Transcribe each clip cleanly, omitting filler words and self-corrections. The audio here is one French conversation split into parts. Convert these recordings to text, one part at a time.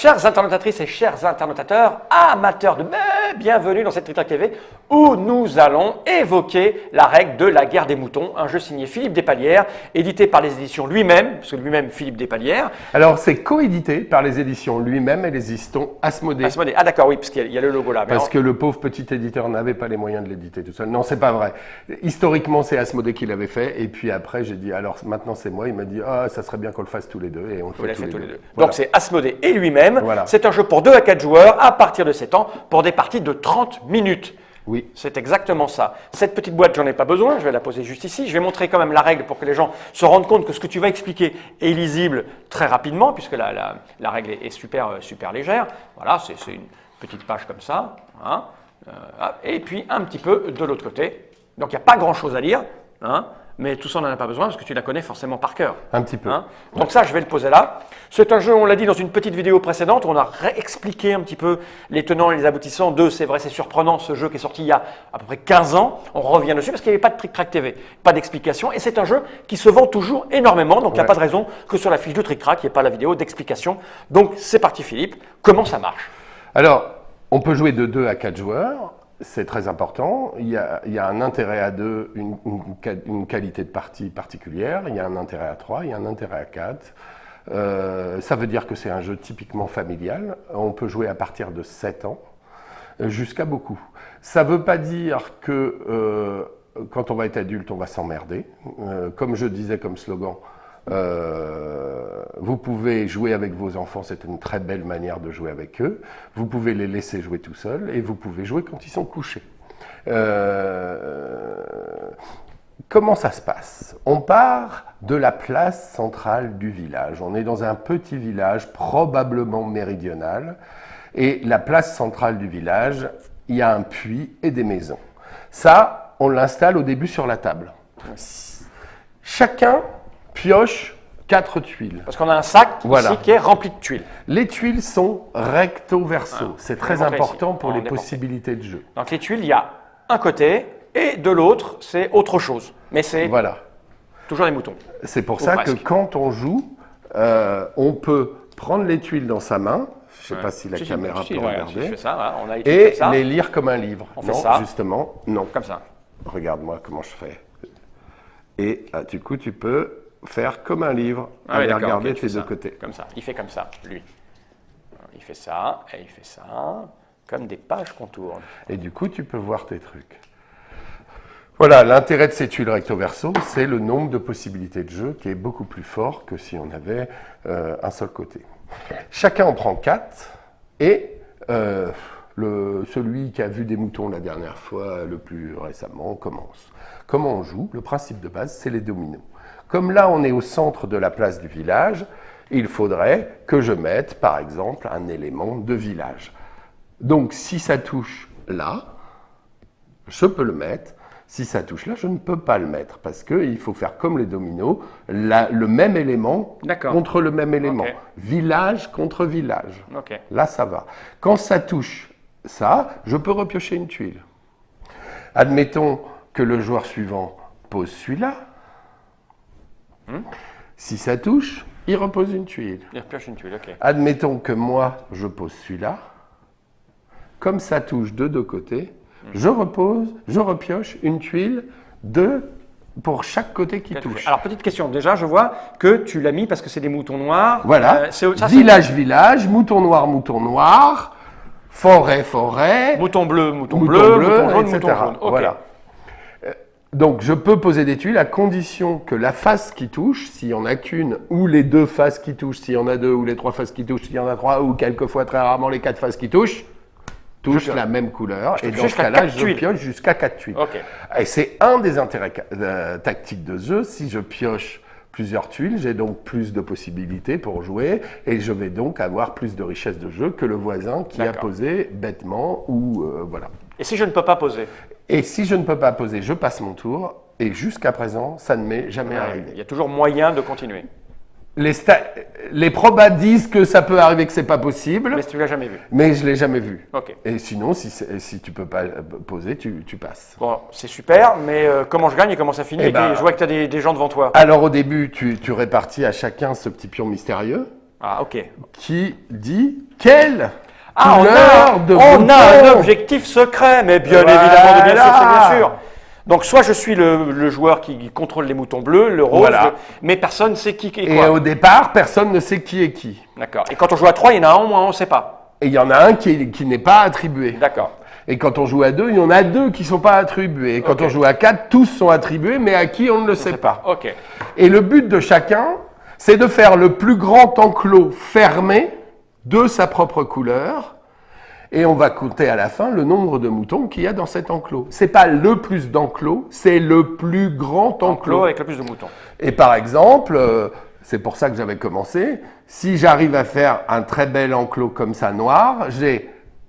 Chères internautatrices et chers internautateurs, amateurs de bienvenue dans cette Trick Track TV où nous allons évoquer la règle de la guerre des moutons, un jeu signé Philippe Despalières, édité par les éditions lui-même, parce que lui-même Philippe Despalières. Alors c'est coédité par les éditions lui-même et les éditions Asmodée. Asmodée. Ah d'accord, oui, parce qu'il y a le logo là. Parce que le pauvre petit éditeur n'avait pas les moyens de l'éditer tout seul. Non, c'est pas vrai. Historiquement, c'est Asmodée qui l'avait fait. Et puis après, j'ai dit, alors maintenant c'est moi. Il m'a dit, ah, ça serait bien qu'on le fasse tous les deux. Et on le fait tous les deux. Voilà. Donc c'est Asmodée et lui-même. Voilà. C'est un jeu pour 2 à 4 joueurs à partir de 7 ans pour des parties de 30 minutes. Oui. C'est exactement ça. Cette petite boîte, j'en ai pas besoin, je vais la poser juste ici. Je vais montrer quand même la règle pour que les gens se rendent compte que ce que tu vas expliquer est lisible très rapidement, puisque la règle est super légère. Voilà, c'est une petite page comme ça. Hein. Et puis un petit peu de l'autre côté. Donc il n'y a pas grand-chose à lire, hein, mais tout ça, on n'en a pas besoin parce que tu la connais forcément par cœur. Un petit peu. Hein. Donc ça, je vais le poser là. C'est un jeu, on l'a dit dans une petite vidéo précédente, où on a réexpliqué un petit peu les tenants et les aboutissants de, c'est vrai, c'est surprenant, ce jeu qui est sorti il y a à peu près 15 ans. On revient dessus parce qu'il n'y avait pas de Trick Track TV, pas d'explication. Et c'est un jeu qui se vend toujours énormément, donc il n'y a pas de raison que sur la fiche de Trick Track, il n'y ait pas la vidéo d'explication. Donc c'est parti Philippe, comment ça marche? Alors, on peut jouer de 2 à 4 joueurs. C'est très important. Il y a un intérêt à 2, une qualité de partie particulière. Il y a un intérêt à 3, il y a un intérêt à 4. Ça veut dire que c'est un jeu typiquement familial. On peut jouer à partir de 7 ans jusqu'à beaucoup. Ça ne veut pas dire que quand on va être adulte, on va s'emmerder. Comme je disais comme slogan, vous pouvez jouer avec vos enfants, c'est une très belle manière de jouer avec eux. Vous pouvez les laisser jouer tout seuls et vous pouvez jouer quand ils sont couchés. Comment ça se passe? On part de la place centrale du village. On est dans un petit village, probablement méridional. Et la place centrale du village, il y a un puits et des maisons. Ça, on l'installe au début sur la table. Chacun pioche 4 tuiles. Parce qu'on a un sac ici qui est rempli de tuiles. Les tuiles sont recto-verso. C'est très important pour les possibilités de jeu. Donc les tuiles, il y a un côté et de l'autre, c'est autre chose. Mais c'est toujours des moutons. C'est pour ça que quand on joue, on peut prendre les tuiles dans sa main. Je ne sais pas si la caméra peut regarder. Et les lire comme un livre. On fait ça. Justement, non. Comme ça. Regarde-moi comment je fais. Et du coup, tu peux faire comme un livre, aller regarder tes deux côtés. Comme ça, il fait comme ça, lui. Il fait ça, et il fait ça, comme des pages qu'on tourne. Et du coup, tu peux voir tes trucs. Voilà, l'intérêt de ces tuiles recto-verso, c'est le nombre de possibilités de jeu qui est beaucoup plus fort que si on avait un seul côté. Chacun en prend 4, et celui qui a vu des moutons la dernière fois, le plus récemment, commence. Comment on joue? Le principe de base, c'est les dominos. Comme là, on est au centre de la place du village, il faudrait que je mette, par exemple, un élément de village. Donc, si ça touche là, je peux le mettre. Si ça touche là, je ne peux pas le mettre parce qu'il faut faire comme les dominos, le même élément contre le même élément. Village contre village. Là, ça va. Quand ça touche ça, je peux repiocher une tuile. Admettons que le joueur suivant pose celui-là. Si ça touche, il repose une tuile. Il repioche une tuile, ok. Admettons que moi, je pose celui-là. Comme ça touche de deux côtés, je repioche une tuile pour chaque côté qui touche. Alors, petite question. Déjà, je vois que tu l'as mis parce que c'est des moutons noirs. Voilà. Village, mouton noir, forêt. Mouton bleu, mouton jaune, etc. mouton jaune. Okay. Voilà. Donc, je peux poser des tuiles à condition que la face qui touche, s'il n'y en a qu'une, ou les 2 faces qui touchent, s'il y en a 2, ou les 3 faces qui touchent, s'il y en a 3, ou quelquefois, très rarement, les 4 faces qui touchent la même couleur. Et dans ce cas-là, je pioche jusqu'à 4 tuiles. Et c'est un des intérêts tactiques de ce jeu. Si je pioche plusieurs tuiles, j'ai donc plus de possibilités pour jouer, et je vais donc avoir plus de richesse de jeu que le voisin qui a posé bêtement, ou voilà. Et si je ne peux pas poser? Et si je ne peux pas poser, je passe mon tour. Et jusqu'à présent, ça ne m'est jamais arrivé. Il y a toujours moyen de continuer. Les probas disent que ça peut arriver que c'est pas possible. Mais tu l'as jamais vu. Mais je l'ai jamais vu. Ok. Et sinon, si tu peux pas poser, tu passes. Bon, c'est super, mais comment je gagne et comment ça finit? Je vois que tu as des gens devant toi. Alors au début, tu répartis à chacun ce petit pion mystérieux. Ah, ok. qui dit quelle Ah, couleur de on a un mouton. objectif secret, mais bien Voilà. évidemment, de bien sûr, c'est bien sûr. Donc, soit je suis le joueur qui contrôle les moutons bleus, le rose, Voilà. mais personne ne sait qui est Et quoi. au départ, personne ne sait qui est qui. D'accord. Et quand on joue à 3, il y en a un au moins, on ne sait pas. Et il y en a un qui n'est pas attribué. D'accord. Et quand on joue à 2, il y en a 2 qui ne sont pas attribués. Et quand Ok. on joue à 4, tous sont attribués, mais à qui on ne le sait pas. Ok. Et le but de chacun, c'est de faire le plus grand enclos fermé de sa propre couleur. Et on va compter à la fin le nombre de moutons qu'il y a dans cet enclos. C'est pas le plus d'enclos, c'est le plus grand Enclos enclos. avec le plus de moutons. Et par exemple, c'est pour ça que j'avais commencé, si j'arrive à faire un très bel enclos comme ça noir,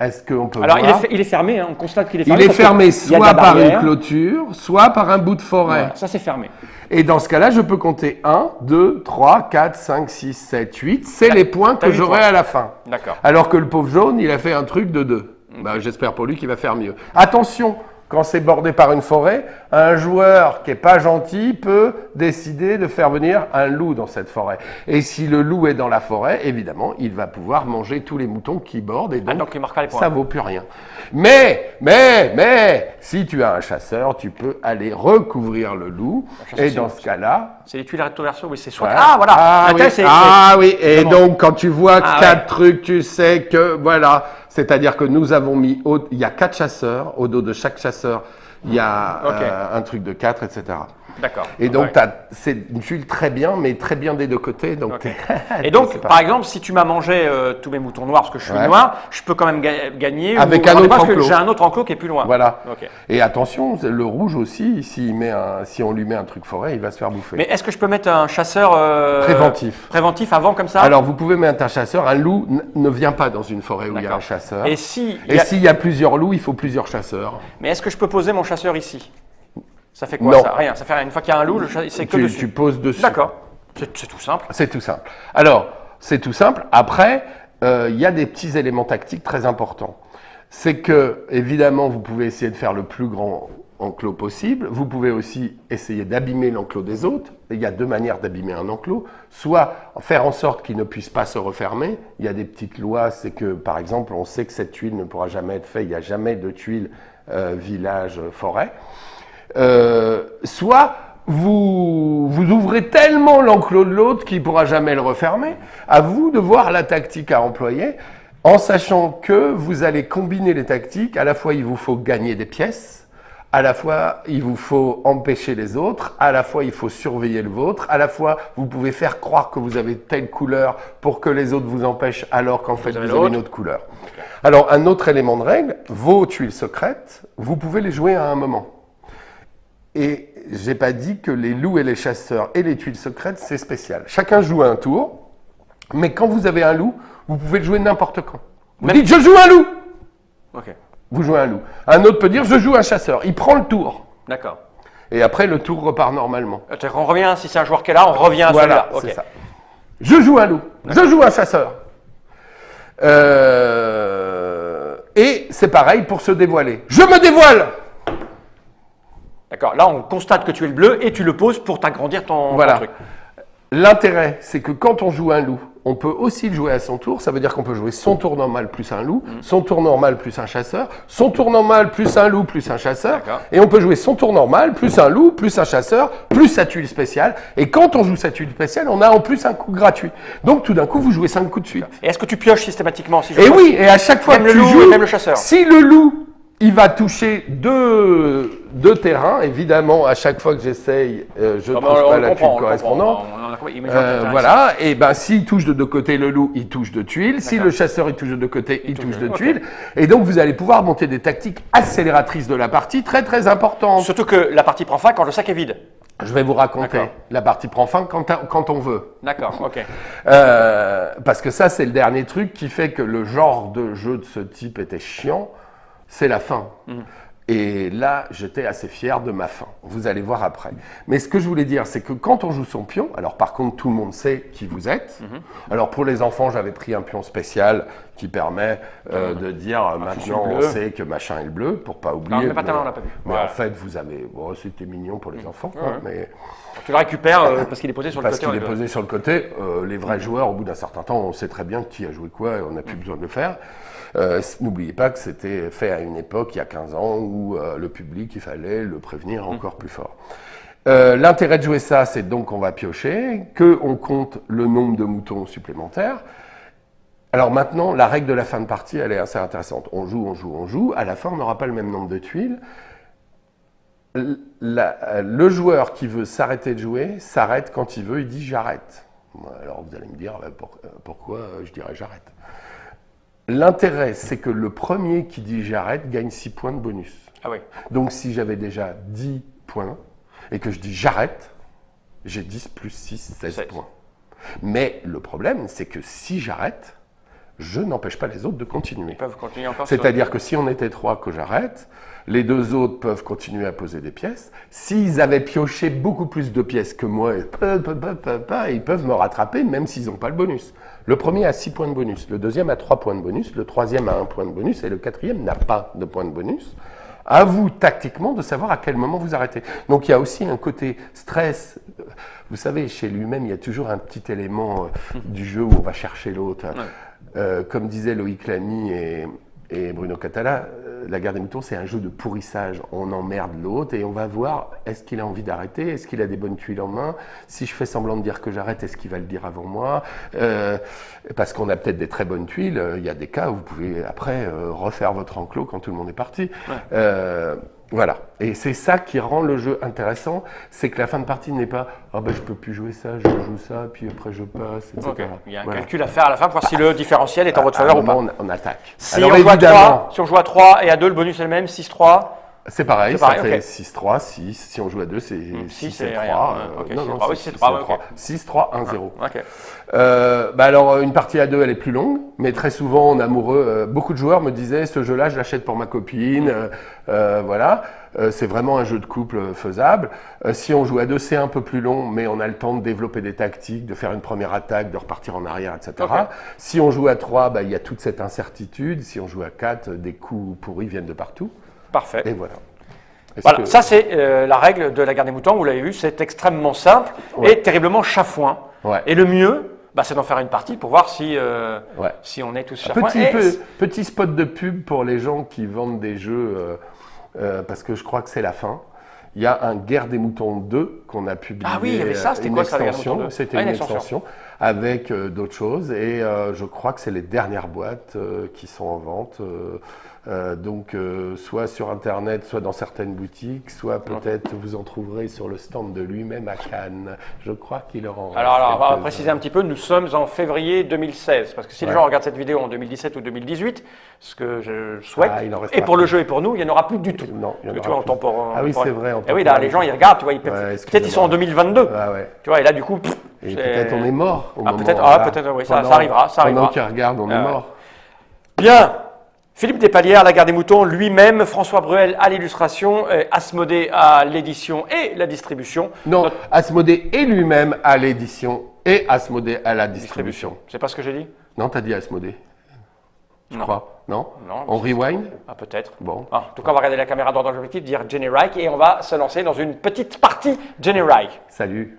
est-ce qu'on peut Alors, voir il est fermé, hein, on constate qu'il est Il fermé. est parce fermé qu'il y a de soit la par une barrière. clôture, soit par un bout de forêt. Voilà, ça, c'est fermé. Et dans ce cas-là, je peux compter 1, 2, 3, 4, 5, 6, 7, 8. C'est les points t'as que 8 j'aurai points. à la fin. D'accord. Alors que le pauvre jaune, il a fait un truc de 2. Bah, j'espère pour lui qu'il va faire mieux. Attention, quand c'est bordé par une forêt, un joueur qui n'est pas gentil peut décider de faire venir un loup dans cette forêt. Et si le loup est dans la forêt, évidemment, il va pouvoir manger tous les moutons qui bordent et donc, donc il marque pas les points. ça vaut plus rien. Mais, si tu as un chasseur, tu peux aller recouvrir le loup. chasseur, Et c'est dans bon. ce cas-là, C'est les tuiles recto verso, oui, c'est soit. voilà. Ah, voilà. oui, L'intérêt, oui. Et Comment donc, quand tu vois Ah, 4 trucs, tu sais que, voilà. C'est-à-dire que nous avons mis, il y a 4 chasseurs. Au dos de chaque chasseur, il y a Ok. un truc de 4, etc. D'accord. Et donc, Ouais. c'est une tuile très bien, mais très bien des deux côtés. Donc, Ok. Et donc, c'est pas- par exemple, si tu m'as mangé tous mes moutons noirs parce que je suis Ouais. noir, je peux quand même gagner. Avec ou- un autre parce que enclos. j'ai un autre enclos qui est plus loin. Voilà. Ok. Et attention, le rouge aussi, si on lui met un truc forêt, il va se faire bouffer. Mais est-ce que je peux mettre un chasseur préventif avant comme ça? Alors, vous pouvez mettre un chasseur. Un loup ne vient pas dans une forêt où il y a D'accord. un chasseur. Et si il y Et a- s'il y a plusieurs loups, il faut plusieurs chasseurs. Mais est-ce que je peux poser mon chasseur ici? Ça fait quoi Non. ça? Rien. Ça fait rien. Une fois qu'il y a un loup, c'est que Tu dessus. poses dessus. D'accord. C'est tout simple. C'est tout simple. Alors, c'est tout simple. Après, il y a des petits éléments tactiques très importants. C'est que, évidemment, vous pouvez essayer de faire le plus grand enclos possible. Vous pouvez aussi essayer d'abîmer l'enclos des autres. Et il y a 2 manières d'abîmer un enclos. Soit faire en sorte qu'il ne puisse pas se refermer. Il y a des petites lois. C'est que, par exemple, on sait que cette tuile ne pourra jamais être faite. Il n'y a jamais de tuile village-forêt. Soit vous ouvrez tellement l'enclos de l'autre qu'il ne pourra jamais le refermer. À vous de voir la tactique à employer, en sachant que vous allez combiner les tactiques. À la fois, il vous faut gagner des pièces, à la fois, il vous faut empêcher les autres, à la fois, il faut surveiller le vôtre, à la fois, vous pouvez faire croire que vous avez telle couleur pour que les autres vous empêchent, alors qu'en fait, avez vous avez l'autre. une autre couleur. Alors, un autre élément de règle, vos tuiles secrètes, vous pouvez les jouer à un moment. Et j'ai pas dit que les loups et les chasseurs et les tuiles secrètes, c'est spécial. Chacun joue un tour, mais quand vous avez un loup, vous pouvez le jouer n'importe quand. Vous dites, je joue un loup! Ok. Vous jouez un loup. Un autre peut dire, je joue un chasseur. Il prend le tour. D'accord. Et après, le tour repart normalement. On revient, si c'est un joueur qui est là, on revient à Voilà, celui-là. c'est Ok. ça. Je joue un loup. Je joue un chasseur. Et c'est pareil pour se dévoiler. Je me dévoile! D'accord. Là, on constate que tu es le bleu et tu le poses pour t'agrandir ton Voilà. truc. L'intérêt, c'est que quand on joue un loup, on peut aussi le jouer à son tour. Ça veut dire qu'on peut jouer son tour normal plus un loup, son tour normal plus un chasseur, son tour normal plus un loup plus un chasseur. D'accord. Et on peut jouer son tour normal plus un loup plus un chasseur plus sa tuile spéciale. Et quand on joue sa tuile spéciale, on a en plus un coup gratuit. Donc tout d'un coup, vous jouez 5 coups de suite. Et est-ce que tu pioches systématiquement si je Et pose- oui, et à chaque fois Même que le tu loup joues, et même le chasseur. si le loup, il va toucher deux terrains, évidemment, à chaque fois que j'essaye, je ne Ah, trouve on pas le la comprend, tuile on correspondante. comprend. On a compris. Imagine un terrain Voilà, et ben s'il touche de deux côtés le loup, il touche deux tuiles. Si D'accord. le chasseur il touche de deux côtés, il touche deux ok. tuiles. Et donc vous allez pouvoir monter des tactiques accélératrices de la partie très très ici. importantes. Surtout que la partie prend fin quand le sac est vide. Je vais vous raconter. D'accord. La partie prend fin quand on veut. D'accord, ok. Parce que ça c'est le dernier truc qui fait que le genre de jeu de ce type était chiant, c'est la fin. Et là, j'étais assez fier de ma fin. Vous allez voir après. Mais ce que je voulais dire, c'est que quand on joue son pion, alors par contre, tout le monde sait qui vous êtes. Alors pour les enfants, j'avais pris un pion spécial qui permet de dire maintenant on sait que machin est le bleu, pour pas oublier. Non, mais pas tellement, on l'a pas vu. Mais en fait, vous avez. Bon, c'était mignon pour les enfants, quoi, mais. Tu le récupères parce qu'il est posé sur le côté. Parce qu'il est posé sur le côté. Les vrais joueurs, au bout d'un certain temps, on sait très bien qui a joué quoi et on n'a plus besoin de le faire. N'oubliez pas que c'était fait à une époque, il y a 15 ans, où le public, il fallait le prévenir encore plus fort. L'intérêt de jouer ça, c'est donc qu'on va piocher, qu'on compte le nombre de moutons supplémentaires. Alors maintenant, la règle de la fin de partie, elle est assez intéressante. On joue, on joue, on joue. À la fin, on n'aura pas le même nombre de tuiles. Le joueur qui veut s'arrêter de jouer s'arrête quand il veut, il dit j'arrête. Alors vous allez me dire pourquoi je dirais j'arrête. L'intérêt, c'est que le premier qui dit j'arrête gagne 6 points de bonus. Ah oui. Donc si j'avais déjà 10 points et que je dis j'arrête, j'ai 10 plus 6, 16 points. Mais le problème, c'est que si j'arrête, je n'empêche pas les autres de continuer. Ils peuvent continuer encore. C'est-à-dire que si on était 3 que j'arrête, les 2 autres peuvent continuer à poser des pièces. S'ils avaient pioché beaucoup plus de pièces que moi, ils peuvent me rattraper même s'ils n'ont pas le bonus. Le premier a 6 points de bonus, le deuxième a 3 points de bonus, le troisième a 1 point de bonus et le quatrième n'a pas de point de bonus. À vous, tactiquement, de savoir à quel moment vous arrêtez. Donc il y a aussi un côté stress. Vous savez, chez lui-même, il y a toujours un petit élément du jeu où on va chercher l'autre. Ouais. Comme disaient Loïc Lamy et Bruno Catala, la guerre des moutons, c'est un jeu de pourrissage. On emmerde l'autre et on va voir, est-ce qu'il a envie d'arrêter? Est-ce qu'il a des bonnes tuiles en main? Si je fais semblant de dire que j'arrête, est-ce qu'il va le dire avant moi? Parce qu'on a peut-être des très bonnes tuiles. Il y a des cas où vous pouvez après refaire votre enclos quand tout le monde est parti. Ouais. Voilà. Et c'est ça qui rend le jeu intéressant, c'est que la fin de partie n'est pas « Ah ben je peux plus jouer ça, je joue ça, puis après je passe, etc. Okay. » Il y a un calcul à faire à la fin pour voir si le différentiel est en votre faveur ou pas. On attaque. Si, alors, si on joue à 3 et à 2, le bonus est le même, 6-3. C'est pareil, ça fait 6-3, 6. Si on joue à 2, c'est 6 et 3. Non, c'est 3. 6-3, 1-0. Alors, une partie à 2, elle est plus longue, mais très souvent, en amoureux, beaucoup de joueurs me disaient, ce jeu-là, je l'achète pour ma copine. Voilà. C'est vraiment un jeu de couple faisable. Si on joue à 2, c'est un peu plus long, mais on a le temps de développer des tactiques, de faire une première attaque, de repartir en arrière, etc. Si on joue à 3, il y a toute cette incertitude. Si on joue à 4, des coups pourris viennent de partout. Parfait. Et voilà. Voilà, ça c'est la règle de la guerre des moutons, vous l'avez vu, c'est extrêmement simple et terriblement chafouin. Ouais. Et le mieux, c'est d'en faire une partie pour voir si on est tous chafouins. Petit spot de pub pour les gens qui vendent des jeux, parce que je crois que c'est la fin. Il y a un Guerre des moutons 2 qu'on a publié. Ah oui, il y avait ça, c'était quoi ça, C'était une extension avec d'autres choses et je crois que c'est les dernières boîtes qui sont en vente. Donc, soit sur Internet, soit dans certaines boutiques, soit peut-être vous en trouverez sur le stand de lui-même à Cannes. Je crois qu'il aura en Alors, on va préciser un petit peu, nous sommes en février 2016, parce que si les gens regardent cette vidéo en 2017 ou 2018, ce que je souhaite, et pour le jeu et pour nous, il n'y en aura plus du tout. Non, il y en aura tu vois, plus. Ah oui, c'est vrai. Et oui, là, les gens, ils regardent, tu vois, peut-être ils sont en 2022. Ah ouais. Tu vois, et là, du coup... Et peut-être on est mort. Peut-être, oui, ça arrivera. Pendant qu'ils regardent, on est mort. Bien. Philippe Despalières, La Guerre des moutons, lui-même, François Bruel à l'illustration, Asmodée à l'édition et la distribution. Non, Asmodée et lui-même à l'édition et Asmodée à la distribution. C'est pas ce que j'ai dit? Non, t'as dit Asmodée. Je crois. Non. On rewind? Peut-être. Bon. En tout cas, on va regarder la caméra dans l'objectif, dire Jenny Reich et on va se lancer dans une petite partie Jenny Reich. Salut.